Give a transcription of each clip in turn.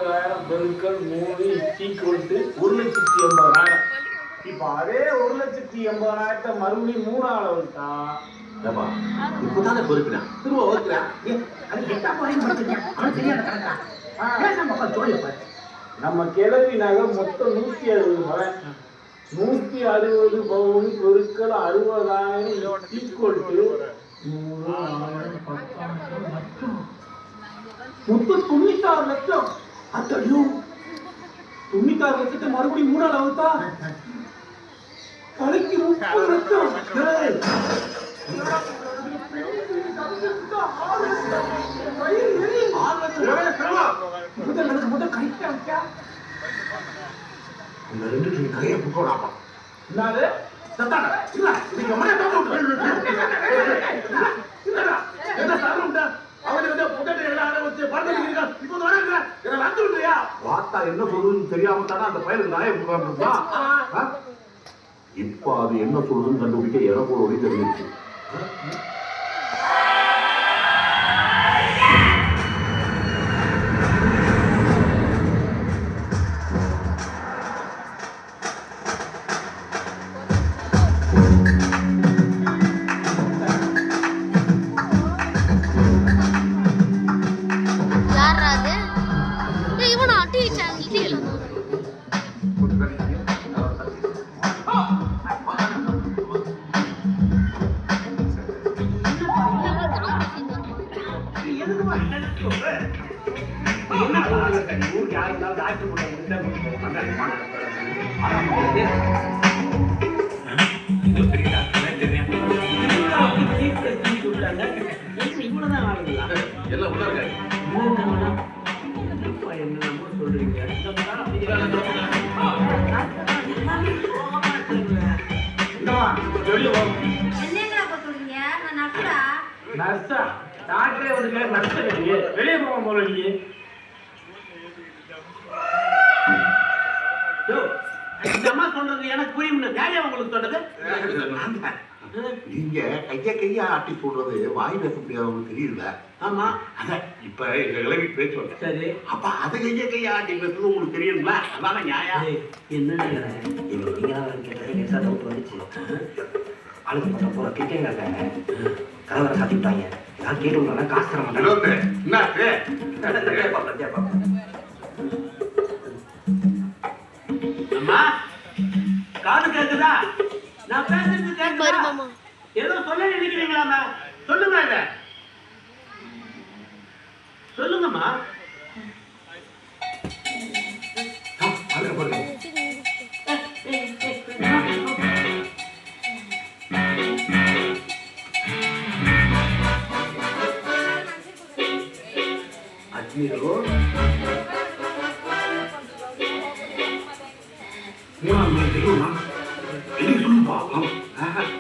60,000 பெருக்கள் 3 ஈக்குவல்ட்டு 1,80,000. இப்போ அதே 1,80,000 மறுபடியும் 3 ஆள விட்டா இப்பதானே பொறுப்பினான் திரும்ப ஓதுறான். நம்ம கிளவி நகை மொத்தம் 160 பவன். 160 பவுன் பெருக்கள் 60,000 ஈக்குவல்ட்டு 96 லட்சம். அத்தையும் 96 லட்சத்தை மறுபடியும் 3 ஆள் அவுத்தா கலைக்கு 30 லட்சம். இந்த 2 நகையை புக்கோடாப்பா என்னது சத்தான இல்ல நீங்க மனே தோத்து என்ன சாப்பிடுங்க அவனே வந்து புட்டை எல்லாம் வச்சு படுத்துறீங்க இப்போ வரங்க என்ன வந்து விடுறியா வாத்தா என்ன சொல்லுன்னு தெரியாம தான அந்த பையனுக்கு நாயை புக்காம இப்போ அது என்ன சொல்லுன்னு கண்டுபிடிக்க எனக்கு ஒரு வழி தெரிஞ்சிருச்சு. வெளியே போக போல சொல்றது எனக்கு புரியும். உங்களுக்கு சொன்னது நீங்க கைய ஆட்டி சொல்றது வாய் பேச முடியாதவங்களுக்கு தெரியல. ஆமா இப்ப எங்க இளவி பேசுவாங்க. சரி அப்ப அது கைய ஆட்டி பேசுறது உங்களுக்கு தெரியுங்கள? அதான நியாயம். என்ன அழுது போட்ட போல கிட்டேங்க கலவரை சாத்திட்டாங்க. நான் கேட்டு காசு தர மாட்டேன். அம்மா காது கேக்குதா? நான் பேசுறது கேக்குதா? ஏதோ சொல்ல நினைக்கிறீங்களாமா? சொல்லுங்க இத சொல்லுங்கம்மா.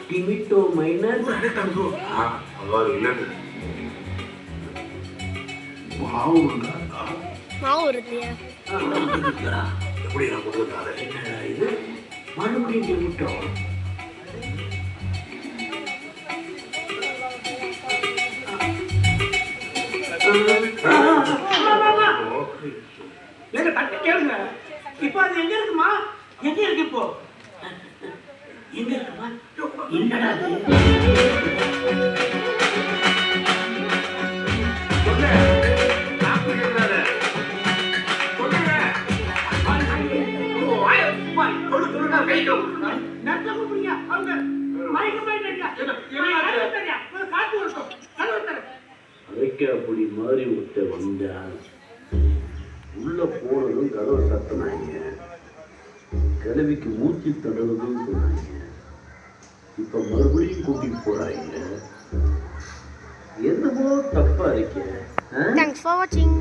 டிமிட்டோ மைனஸ் மாவு இருக்குயா எப்படி நான் கொடுத்தாரு இது மறுபடியும் டிமிட்டோ கேளுங்க. இப்ப அது எங்க இருக்குமா? எங்க இருக்கு இப்போ? எங்க இருக்குமா? என்னடா அப்படி மாதிரி விட்ட வந்தான். உள்ள போனதும் கதவை சத்தனாங்க. கிழவிக்கு மூச்சு தடவுதுன்னு சொன்னாங்க. இப்ப மறுபடியும் கூட்டிட்டு போறாங்க. என்னமோ தப்பா இருக்கேன். Thanks for watching.